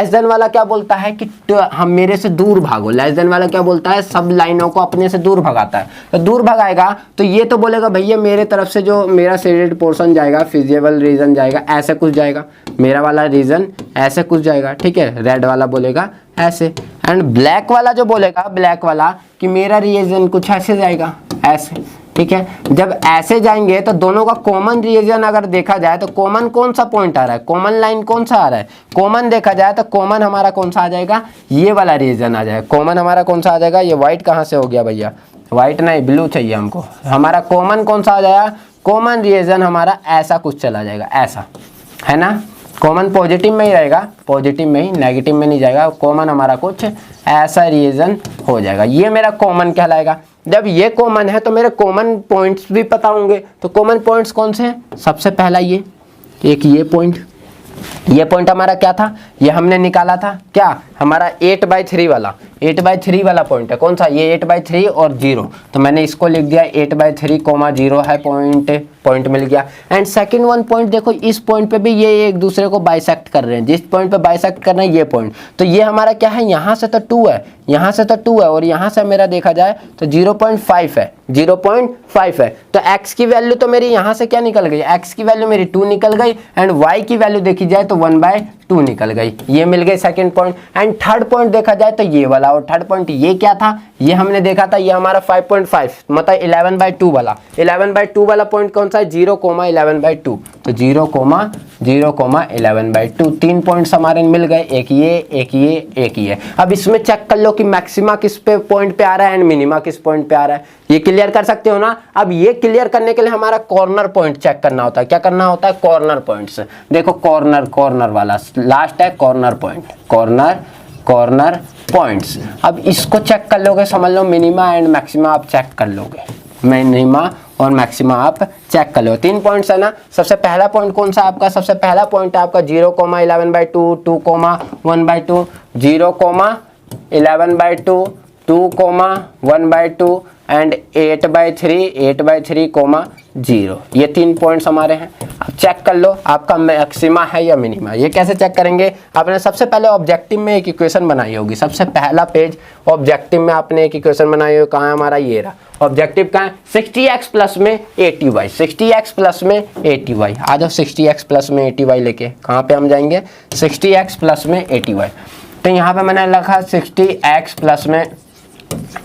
देन वाला क्या बोलता है कि हम मेरे से दूर भागो, लेस देन वाला क्या बोलता है, सब लाइनों को अपने से दूर भगाता है, तो दूर भगाएगा तो ये तो बोलेगा भैया मेरे तरफ से जो मेरा शेडेड पोर्शन जाएगा, फिजिबल रीजन जाएगा, ऐसे कुछ जाएगा, मेरा वाला रीजन ऐसे कुछ जाएगा, ठीक है। रेड वाला बोलेगा ऐसे, एंड ब्लैक वाला जो बोलेगा, ब्लैक वाला कि मेरा रीजन कुछ ऐसे जाएगा, ऐसे, ठीक है। जब ऐसे जाएंगे तो दोनों का कॉमन रीजन अगर देखा जाए तो कॉमन कौन सा पॉइंट आ रहा है, कॉमन लाइन कौन सा आ रहा है, कॉमन देखा जाए तो कॉमन हमारा कौन सा आ जाएगा, ये वाला रीजन आ जाएगा, कॉमन हमारा कौन सा आ जाएगा, ये व्हाइट कहाँ से हो गया भैया, व्हाइट नहीं ब्लू चाहिए हमको, हमारा कॉमन कौन सा आ जाएगा, कॉमन रीजन हमारा ऐसा कुछ चला जाएगा, ऐसा है ना, कॉमन पॉजिटिव में ही रहेगा, पॉजिटिव में ही, नेगेटिव में नहीं जाएगा, कॉमन हमारा कुछ ऐसा रीजन हो जाएगा, ये मेरा कॉमन कहलाएगा। जब ये कॉमन है तो मेरे कॉमन पॉइंट्स भी पता होंगे, तो कॉमन पॉइंट्स कौन से हैं, सबसे पहला ये एक, ये पॉइंट हमारा क्या था, ये हमने निकाला था क्या, हमारा 8/3 वाला, 8/3 वाला पॉइंट है, कौन सा, ये 8/3 और 0, तो मैंने इसको लिख दिया 8/3, 0 है पॉइंट मिल गया। एंड सेकंड वन पॉइंट देखो, इस पॉइंट पे भी ये एक दूसरे को बाइसेक्ट कर रहे हैं, जिस पॉइंट पे बाइसेक्ट कर रहे हैं ये पॉइंट, तो ये हमारा क्या है, यहाँ से तो 2 है, यहाँ से तो 2 है, और यहाँ से मेरा देखा जाए तो 0.5 है, 0.5 है, तो x की वैल्यू तो मेरी यहाँ से क्या निकल गई, x की वैल्यू मेरी 2 निकल गई, एंड y की वैल्यू देखी जाए तो 1/2 निकल गई, ये मिल गई second point. And third point देखा जाए तो ये वाला, और थर्ड पॉइंट ये क्या था, ये हमने देखा था, ये हमारा 5.5 मतलब 11/2 वाला, 11/2 वाला पॉइंट कौन सा है, 0,11/2, तो 0,11/2, 3 पॉइंट्स हमारे मिल गए, एक ये। अब इसमें चेक कर लो कि मैक्सिमा किस पे पॉइंट पे आ रहा है एंड मिनिमा किस पॉइंट पे आ रहा है, ये क्लियर कर सकते हो ना। अब ये क्लियर करने के लिए हमारा कॉर्नर पॉइंट चेक करना होता है, क्या करना होता है, कॉर्नर पॉइंट्स, देखो कॉर्नर वाला लास्ट है, कॉर्नर पॉइंट, कॉर्नर पॉइंट्स। अब इसको चेक कर लोगे, समझ लो मिनिमा एंड मैक्सिमा आप चेक कर लोगे, मिनिमा और मैक्सिमा आप चेक कर लो, 3 पॉइंट्स है ना। सबसे पहला पॉइंट कौन सा आपका, सबसे पहला पॉइंट है आपका 0,11/2, 2,1/2, 0,11/2, 2,1/2 एंड 8/3, 0, ये 3 पॉइंट्स हमारे हैं। अब चेक कर लो आपका मैक्सिमा है या मिनिमा, ये कैसे चेक करेंगे, आपने सबसे पहले ऑब्जेक्टिव में एक इक्वेशन बनाई होगी, सबसे पहला पेज ऑब्जेक्टिव में आपने एक इक्वेशन बनाई होगी, कहाँ है हमारा, ये रहा ऑब्जेक्टिव, कहाँ है 60x प्लस में 80y, 60x प्लस में 80y, आ जाओ 60x प्लस में 80y लेके, कहाँ पे हम जाएंगे, 60x प्लस में 80y, तो यहाँ पे मैंने लिखा 60x प्लस में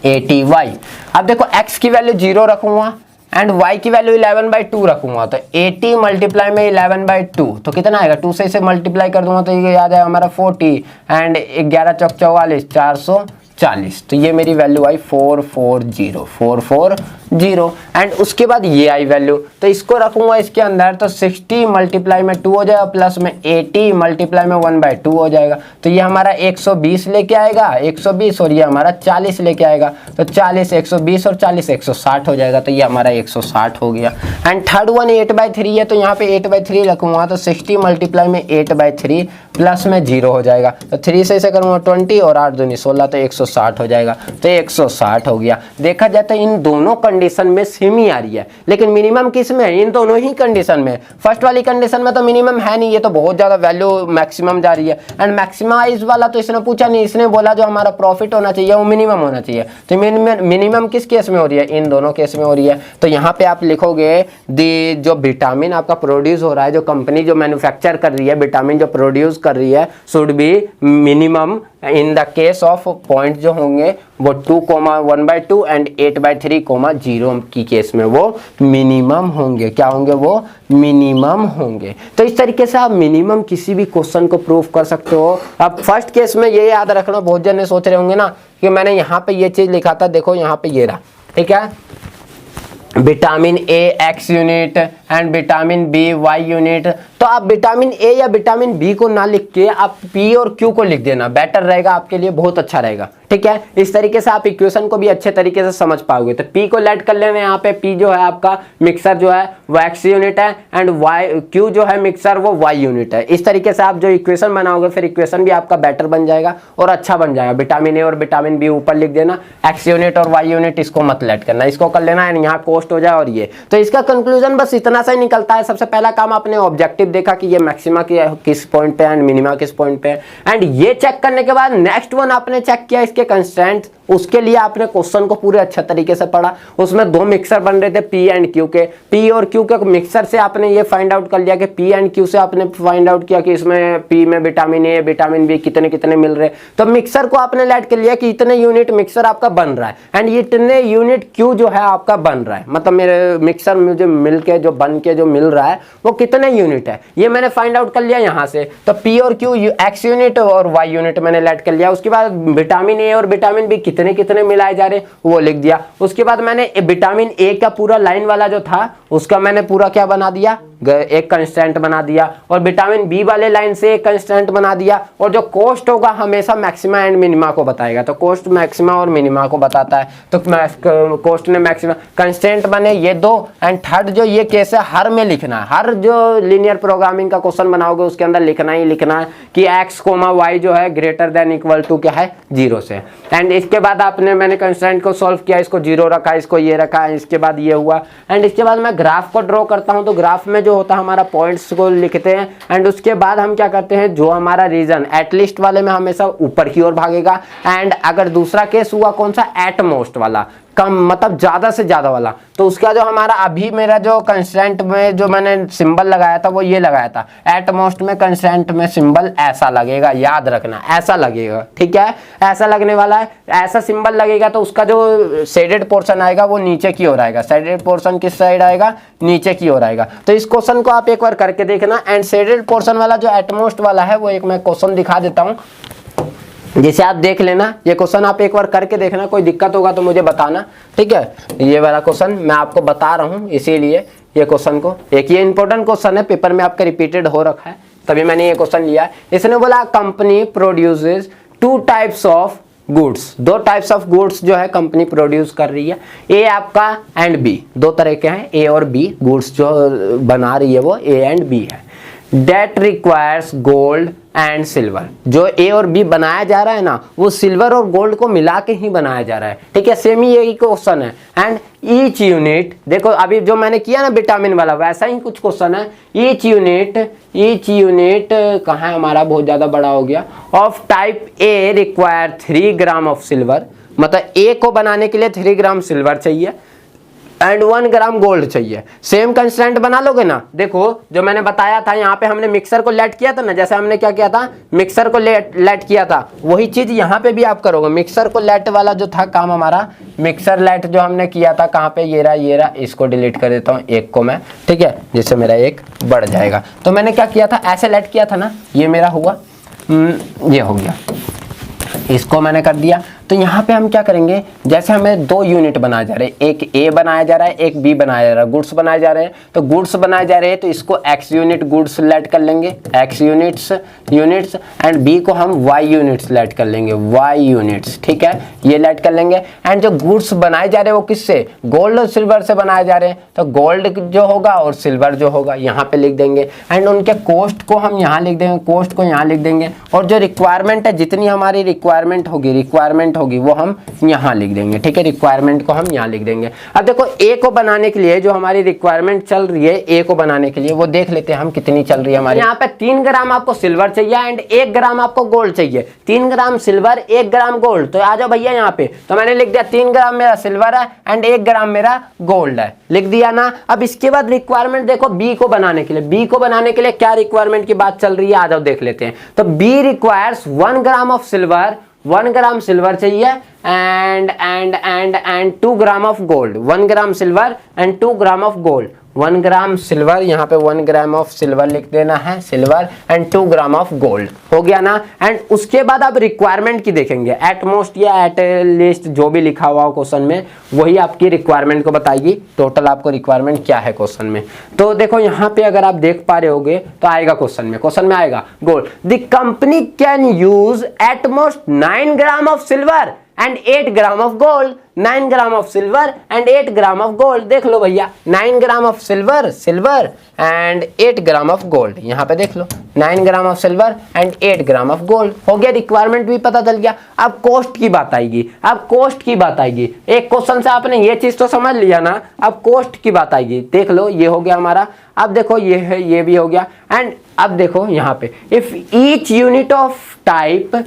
80y। अब देखो x की वैल्यू 0 रखूंगा एंड y की वैल्यू 11/2 रखूंगा, तो 80 मल्टीप्लाई में 11/2 तो कितना आएगा, 2 से इसे मल्टीप्लाई कर दूंगा तो ये आ जाएगा हमारा 40 एंड 11 चौक 44, 440, तो ये मेरी वैल्यू आई 440 एंड उसके बाद ये आई वैल्यू, तो इसको रखूंगा इसके अंदर, तो 60 मल्टीप्लाई में 2 हो जाएगा प्लस में 80 मल्टीप्लाई में 1/2 हो जाएगा, तो ये हमारा 120 लेके आएगा, 120 और ये हमारा 40 लेके आएगा, तो 40 120 और 40 160 हो जाएगा, तो ये हमारा 160 हो गया। एंड थर्ड वन 8/3 है, तो यहाँ पे 8/3 रखूंगा, तो 60 मल्टीप्लाई में 8/3 प्लस में 0 हो जाएगा, तो 3 से इसे करूँगा 20 और 8 दूनी 16, तो 160 हो जाएगा, तो 160 हो गया। देखा जाता है इन दोनों कंडीशन में सेम ही आ रही है, लेकिन मिनिमम किस में है, इन दोनों ही कंडीशन में। फर्स्ट वाली कंडीशन में तो मिनिमम है नहीं, ये तो बहुत ज्यादा वैल्यू मैक्सिमम जा रही है। एंड मैक्सिमाइज वाला तो इसने पूछा नहीं, इसने बोला जो हमारा प्रॉफिट होना चाहिए वो मिनिमम होना चाहिए। तो मिनिमम किस केस में हो रही है, इन दोनों केस में हो रही है। तो यहाँ पे आप लिखोगे दी जो विटामिन आपका प्रोड्यूस हो रहा है, जो कंपनी जो मैन्युफैक्चर कर रही है, विटामिन जो प्रोड्यूस कर रही है, should be minimum in the case of point जो होंगे वो 2,1/2 एंड 8/3,0 की केस में वो मिनिमम होंगे। क्या होंगे, वो मिनिमम होंगे। तो इस तरीके से आप मिनिमम किसी भी क्वेश्चन को प्रूव कर सकते हो। अब फर्स्ट केस में ये याद रखना, बहुत जने सोच रहे होंगे ना कि मैंने यहाँ पे ये चीज लिखा था, देखो यहाँ पे ये रहा, ठीक है, vitamin A X unit and vitamin B Y unit. तो आप विटामिन ए या विटामिन बी को ना लिख के आप पी और क्यू को लिख देना, बेटर रहेगा आपके लिए, बहुत अच्छा रहेगा, ठीक है। इस तरीके से आप इक्वेशन को भी अच्छे तरीके से समझ पाओगे। तो पी को लेट कर लेना, यहाँ पे पी जो है आपका मिक्सर जो है वो X यूनिट है एंड क्यू जो है मिक्सर वो Y यूनिट है। इस तरीके से आप जो इक्वेशन बनाओगे फिर इक्वेशन भी आपका बेटर बन जाएगा और अच्छा बन जाएगा। विटामिन ए और विटामिन बी ऊपर लिख देना, X यूनिट और Y यूनिट इसको मत लेट करना, इसको कर लेना एंड यहाँ कोस्ट हो जाए। और ये तो इसका कंक्लूजन बस इतना सा ही निकलता है। सबसे पहला काम आपने ऑब्जेक्टिव देखा कि ये मैक्सिमा किस पॉइंट पे है एंड मिनिमा किस पॉइंट पे है, एंड ये चेक करने के बाद नेक्स्ट वन आपने चेक किया इसके कंस्ट्रेंट। उसके लिए आपने क्वेश्चन को पूरे अच्छे तरीके से पढ़ा। उसमें दो मिक्सर बन रहे थे पी एंड क्यू के, पी और क्यू के मिक्सर से आपने ये फाइंड आउट कर लिया कि पी एंड क्यू से आपने फाइंड आउट किया कि इसमें पी में विटामिन ए विटामिन बी कितने कितने मिल रहे। तो मिक्सर को आपने लेट कर लिया कि इतने यूनिट मिक्सर आपका बन रहा है एंड इतने यूनिट क्यू जो है आपका बन रहा है, मतलब मेरे मिक्सर मुझे मिल के जो बन के जो मिल रहा है वो कितने यूनिट है, ये मैंने फाइंड आउट कर लिया यहाँ से। तो पी और क्यू X यूनिट और Y यूनिट मैंने लेट कर लिया। उसके बाद विटामिन ए और विटामिन बी कितने कितने मिलाए जा रहे वो लिख दिया। उसके बाद मैंने विटामिन ए का पूरा लाइन वाला जो था उसका मैंने पूरा क्या बना दिया, एक कंस्टेंट बना दिया, और विटामिन बी वाले लाइन से एक कंस्टेंट बना दिया। और जो कोस्ट होगा हमेशा मैक्सिमा एंड मिनिमा को बताएगा, तो कोस्ट मैक्सिमा और मिनिमा को बताता है। तो कोस्ट ने मैक्सिमा कंस्टेंट बने ये दो। एंड थर्ड जो ये केस है हर में लिखना है, हर जो लीनियर प्रोग्रामिंग का क्वेश्चन बनाओगे उसके अंदर लिखना ही लिखना है कि x, y जो है ग्रेटर देन इक्वल टू क्या है 0 से। एंड इसके बाद आपने मैंने कंस्टेंट को सॉल्व किया, इसको 0 रखा, इसको ये रखा, इसके बाद ये हुआ। एंड इसके बाद मैं ग्राफ को ड्रॉ करता हूं, तो ग्राफ में जो होता है हमारा पॉइंट्स को लिखते हैं। एंड उसके बाद हम क्या करते हैं, जो हमारा रीजन एटलीस्ट वाले में हमेशा ऊपर की ओर भागेगा। एंड अगर दूसरा केस हुआ कौन सा, एटमोस्ट वाला, कम मतलब ज्यादा से ज्यादा वाला, तो उसका जो हमारा अभी मेरा जो कंस्टेंट में जो मैंने सिंबल लगाया था वो ये लगाया था। एटमोस्ट में कंस्टेंट में सिंबल ऐसा लगेगा, याद रखना ऐसा लगेगा, ठीक है, ऐसा लगने वाला है। ऐसा सिंबल लगेगा तो उसका जो शेडेड पोर्शन आएगा वो नीचे की ओर आएगा। शेडेड पोर्शन किस साइड आएगा, नीचे की ओर आएगा। तो इस क्वेश्चन को आप एक बार करके देखना। एंड शेडेड पोर्शन वाला जो एटमोस्ट वाला है वो एक मैं क्वेश्चन दिखा देता हूँ जिसे आप देख लेना। ये क्वेश्चन आप एक बार करके देखना, कोई दिक्कत होगा तो मुझे बताना, ठीक है। ये वाला क्वेश्चन मैं आपको बता रहा हूँ इसीलिए ये क्वेश्चन को, एक ये इंपॉर्टेंट क्वेश्चन है, पेपर में आपका रिपीटेड हो रखा है तभी मैंने ये क्वेश्चन लिया। इसने बोला company produces 2 types of goods, 2 types of goods जो है कंपनी प्रोड्यूस कर रही है। ए आपका एंड बी, 2 तरह के हैं, ए और बी गुड्स जो बना रही है वो ए एंड बी है। That requires gold and silver, जो ए और बी बनाया जा रहा है ना वो सिल्वर और गोल्ड को मिला के ही बनाया जा रहा है, ठीक है। सेम ही यही क्वेश्चन है। एंड ईच यूनिट, देखो अभी जो मैंने किया ना विटामिन वाला वैसा ही कुछ क्वेश्चन है। ईच यूनिट कहाँ है हमारा, बहुत ज्यादा बड़ा हो गया, of type A require 3 gram of silver, मतलब ए को बनाने के लिए 3 ग्राम सिल्वर चाहिए एंड 1 ग्राम गोल्ड चाहिए। सेम कंस्टेंट बना लोगे ना, देखो जो मैंने बताया था यहाँ पे हमने मिक्सर को लेट किया था ना, जैसे हमने क्या किया था मिक्सर को लेट किया था वही चीज यहाँ पे भी आप करोगे। मिक्सर को लेट वाला जो था काम हमारा, मिक्सर लेट जो हमने किया था कहाँ पे, ये रहा, इसको डिलीट कर देता हूँ एक को मैं, ठीक है, जिससे मेरा एक बढ़ जाएगा। तो मैंने क्या किया था, ऐसे लेट किया था ना, ये मेरा हुआ, ये हो गया, इसको मैंने कर दिया। तो यहाँ पे हम क्या करेंगे, जैसे हमें 2 यूनिट बनाए जा रहे हैं, एक ए बनाया जा रहा है एक बी बनाया जा रहा है, गुड्स बनाए जा रहे हैं। तो गुड्स बनाए जा रहे हैं तो इसको एक्स यूनिट गुड्स लेट कर लेंगे, एक्स यूनिट्स एंड बी को हम वाई यूनिट्स लेट कर लेंगे, वाई यूनिट्स, ठीक है, ये लेट कर लेंगे। एंड जो गुड्स बनाए जा रहे हैं वो किससे, गोल्ड और सिल्वर से बनाए जा रहे हैं, तो गोल्ड जो होगा और सिल्वर जो होगा यहाँ पे लिख देंगे। एंड उनके कॉस्ट को हम यहाँ लिख देंगे, कॉस्ट को यहाँ लिख देंगे। और जो रिक्वायरमेंट है, जितनी हमारी रिक्वायरमेंट होगी, रिक्वायरमेंट रिक्वायरमेंट होगी वो हम यहाँ लिख देंगे, ठीक है, रिक्वायरमेंट को हम यहाँ लिख देंगे। अब देखो ए को बनाने के लिए जो हमारी रिक्वायरमेंट चल रही है, ए को बनाने के लिए वो देख लेते हैं हम कितनी चल रही है हमारी। यहाँ पे 3 ग्राम आपको सिल्वर चाहिए एंड 1 ग्राम आपको गोल्ड चाहिए। 3 ग्राम सिल्वर 1 ग्राम गोल्ड, तो आ जाओ भैया यहाँ पे, तो मैंने लिख दिया 3 ग्राम मेरा सिल्वर है एंड 1 ग्राम मेरा गोल्ड है, लिख दिया ना। अब इसके बाद रिक्वायरमेंट देखो बी को बनाने के लिए, बी को बनाने के लिए क्या रिक्वायरमेंट की बात चल रही है, आ जाओ देख लेते हैं। तो B requires 1 gram of silver, 1 gram silver चाहिए and 2 gram of gold, 1 gram silver and 2 gram of gold. 1 gram silver, यहाँ पे 1 ग्राम ऑफ सिल्वर लिख देना है, silver and 2 gram of gold, हो गया ना। एंड उसके बाद आप रिक्वायरमेंट की देखेंगे, एट मोस्ट या एट लिस्ट जो भी लिखा हुआ हो क्वेश्चन में वही आपकी रिक्वायरमेंट को बताएगी, टोटल आपको रिक्वायरमेंट क्या है क्वेश्चन में। तो देखो यहाँ पे अगर आप देख पा रहे होगे तो आएगा क्वेश्चन में आएगा gold, the company can use at most 9 gram of silver and 8 gram of gold, 9 gram of silver and 8 gram of gold. देख लो भैया 9 ग्राम of silver and 8 gram of gold, यहाँ पे देख लो 9 ग्राम of silver and 8 gram of gold, हो गया, requirement भी पता चल गया। अब कॉस्ट की बात आएगी, अब कॉस्ट की बात आएगी, एक क्वेश्चन से आपने ये चीज तो समझ लिया ना, अब कॉस्ट की बात आएगी। देख लो ये हो गया हमारा, अब देखो ये है, ये भी हो गया। एंड अब देखो यहाँ पे if each unit of type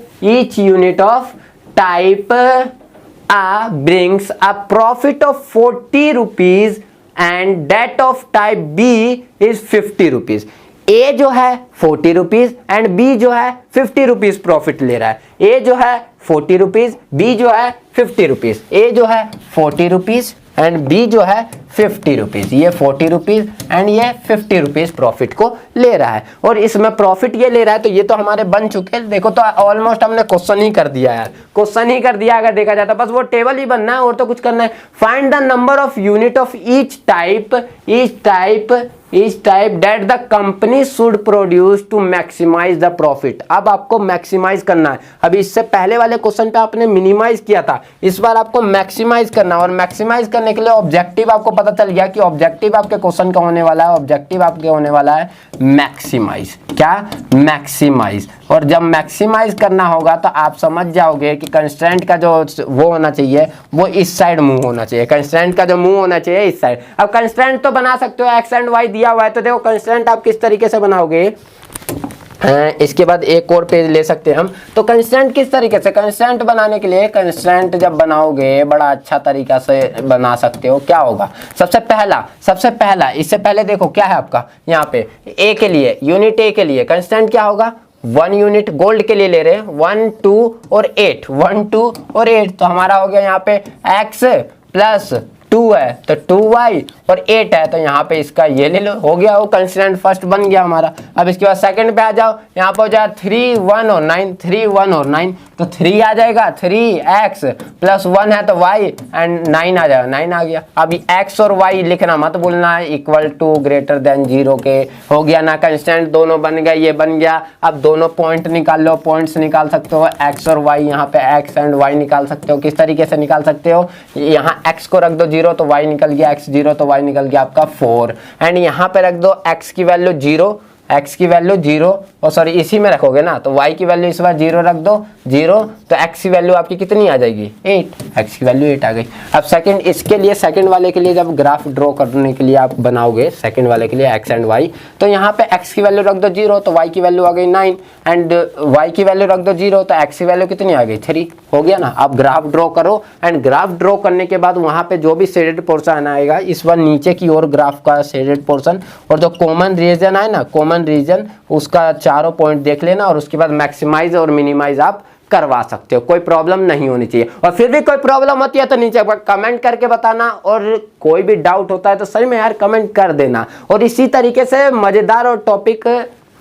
A brings a profit of 40 rupees and that of type B is 50 rupees. A जो है 40 रुपीज एंड B जो है 50 रुपीज प्रॉफिट ले रहा है। A जो है 40 रुपीज, B जो है 50 रुपीज, A जो है 40 रुपीज एंड B जो है 50 रुपीज, ये 40 रुपीज एंड ये 50 रुपीज प्रॉफिट को ले रहा है। और इसमें प्रॉफिट ये ले रहा है तो ये तो हमारे बन चुके हैं। देखो तो ऑलमोस्ट हमने क्वेश्चन ही कर दिया यार, क्वेश्चन ही कर दिया अगर देखा जाता, बस वो टेबल ही बनना है और तो कुछ करना है। Find the number of unit of each type that the company should produce to maximise the profit. अब आपको मैक्सिमाइज करना है, अभी इससे पहले वाले क्वेश्चन पे आपने मिनिमाइज किया था, इस बार आपको मैक्सिमाइज करना है। और मैक्सिमाइज करने के लिए ऑब्जेक्टिव आपको पता चल गया कि ऑब्जेक्टिव आपके क्वेश्चन का होने वाला है, ऑब्जेक्टिव आपके होने वाला है मैक्सिमाइज। क्या? मैक्सिमाइज। और जब मैक्सिमाइज करना होगा तो आप समझ जाओगे कि कंस्ट्रेंट का जो वो होना चाहिए वो इस साइड मूव होना चाहिए, कंस्ट्रेंट का जो मूव होना चाहिए इस साइड। अब कंस्ट्रेंट तो बना सकते हो, एक्स एंड वाई दिया हुआ है, तो देखो कंस्ट्रेंट आप किस तरीके से बनाओगे। इसके बाद एक और पेज ले सकते हैं हम। तो कंस्ट्रेंट किस तरीके से, कंस्ट्रेंट बनाने के लिए कंस्ट्रेंट जब बनाओगे बड़ा अच्छा तरीका से बना सकते हो। क्या होगा, सबसे पहला इससे पहले देखो क्या है आपका यहाँ पे ए के लिए, यूनिट ए के लिए कंस्ट्रेंट क्या होगा, 1 यूनिट गोल्ड के लिए ले रहे हैं 1 2 और 8, 1 2 और 8, तो हमारा हो गया यहाँ पे x प्लस 2 है तो 2y और 8 है तो यहाँ पे इसका ये ले लो, हो गया वो कंस्टेंट फर्स्ट बन गया हमारा। अब इसके बाद सेकंड पे आ जाओ, यहाँ पे हो जाए 3 1 और 9, 3 1 और 9 तो 3 आ जाएगा, 3x प्लस 1 है तो y एंड 9 आ जाएगा, 9 आ गया। अभी x और y लिखना मत भूलना है, इक्वल टू ग्रेटर देन 0 के, हो गया ना कंस्टेंट, दोनों बन गए, ये बन गया। अब दोनों पॉइंट निकाल लो, पॉइंट्स निकाल सकते हो x और y, यहाँ पे x एंड y निकाल सकते हो। किस तरीके से निकाल सकते हो, यहाँ x को रख दो 0 तो y निकल गया, x 0 तो y निकल गया आपका 4 एंड यहाँ पे रख दो x की वैल्यू 0, x की वैल्यू 0 और सॉरी इसी में रखोगे ना तो y की वैल्यू इस बार 0 रख दो 0 तो x की वैल्यू आपकी कितनी आ जाएगी 8, x की वैल्यू 8 आ गई। अब सेकंड इसके लिए, सेकंड वाले के लिए जब ग्राफ ड्रॉ करने के लिए आप बनाओगे सेकंड वाले के लिए x एंड y, तो यहाँ पे x की वैल्यू रख दो 0 तो y की वैल्यू आ गई 9 एंड y की वैल्यू रख दो 0 तो x की वैल्यू कितनी आ गई 3, हो गया ना। अब ग्राफ ड्रॉ करो एंड ग्राफ ड्रॉ करने के बाद वहाँ पे जो भी शेडेड पोर्शन आएगा इस बार नीचे की ओर ग्राफ का शेडेड पोर्शन और जो कॉमन रीजन है ना, कॉमन रीजन उसका चारों पॉइंट देख लेना और उसके बाद मैक्सिमाइज और मिनिमाइज आप करवा सकते हो, कोई प्रॉब्लम नहीं होनी चाहिए। और फिर भी कोई प्रॉब्लम होती है तो नीचे कमेंट करके बताना और कोई भी डाउट होता है तो सही में यार कमेंट कर देना। और इसी तरीके से मजेदार और टॉपिक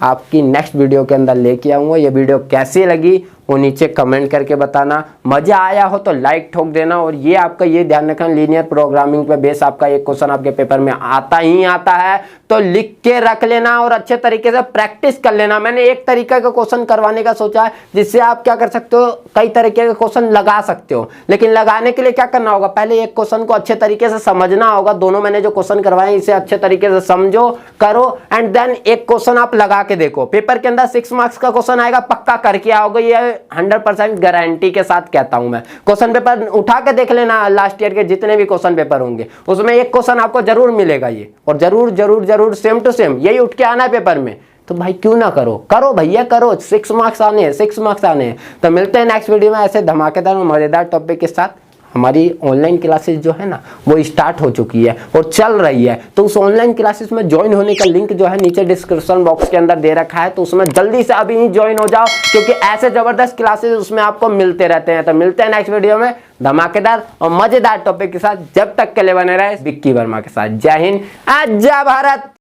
आपकी नेक्स्ट वीडियो के अंदर लेके आऊंगा। ये वीडियो कैसी लगी वो नीचे कमेंट करके बताना, मजा आया हो तो लाइक ठोक देना। और ये आपका ये ध्यान रखना लीनियर प्रोग्रामिंग पे बेस आपका एक क्वेश्चन आपके पेपर में आता ही आता है तो लिख के रख लेना और अच्छे तरीके से प्रैक्टिस कर लेना। मैंने एक तरीके का क्वेश्चन करवाने का सोचा है जिससे आप क्या कर सकते हो, कई तरीके के क्वेश्चन लगा सकते हो। लेकिन लगाने के लिए क्या करना होगा, पहले एक क्वेश्चन को अच्छे तरीके से समझना होगा। दोनों मैंने जो क्वेश्चन करवाए इसे अच्छे तरीके से समझो, करो एंड देन एक क्वेश्चन आप लगा के देखो। पेपर के अंदर 6 मार्क्स का क्वेश्चन आएगा, पक्का करके आओगे, ये 100% गारंटी के साथ कहता हूं मैं। क्वेश्चन पेपर उठा के देख लेना, लास्ट ईयर के जितने भी क्वेश्चन पेपर होंगे उसमें एक क्वेश्चन आपको जरूर मिलेगा ये, और जरूर जरूर जरूर सेम टू सेम यही उठ के आना है पेपर में। तो भाई क्यों ना करो, करो भैया करो, 6 मार्क्स आने हैं, 6 मार्क्स आने हैं। तो मिलते हैं नेक्स्ट वीडियो में ऐसे धमाकेदार और मजेदार टॉपिक के साथ। हमारी ऑनलाइन क्लासेस जो है ना वो स्टार्ट हो चुकी है और चल रही है, तो उस ऑनलाइन क्लासेस में ज्वाइन होने का लिंक जो है नीचे डिस्क्रिप्शन बॉक्स के अंदर दे रखा है, तो उसमें जल्दी से अभी ही ज्वाइन हो जाओ, क्योंकि ऐसे जबरदस्त क्लासेस उसमें आपको मिलते रहते हैं। तो मिलते हैं नेक्स्ट वीडियो में धमाकेदार और मजेदार टॉपिक के साथ। जब तक के लिए बने रहे विक्की वर्मा के साथ। जय हिंद, जय भारत।